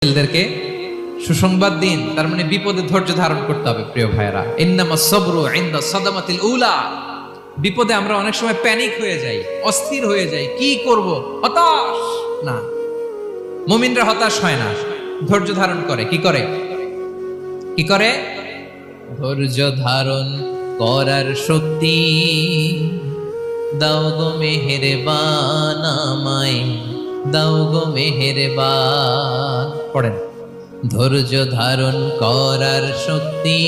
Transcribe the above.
ছেলেদেরকে সুসংবাদ দিন, তার মানে বিপদে ধৈর্য ধারণ করতে হবে। প্রিয় ভাইয়েরা, ইন্নামাস সাবরু ইনদা সাদামাতিল উলা। বিপদে আমরা অনেক সময় প্যানিক হয়ে যাই, অস্থির হয়ে যাই, কি করব, হতাশ। না, মুমিনরা হতাশ হয় না, ধৈর্য ধারণ করে। কি করে? কি করে? ধৈর্য ধারণ করার শক্তি দাও গো মেহেরবান আমায়, দাও গো মেহেরবান। পড়েন, ধৈর্য ধারণ করার শক্তি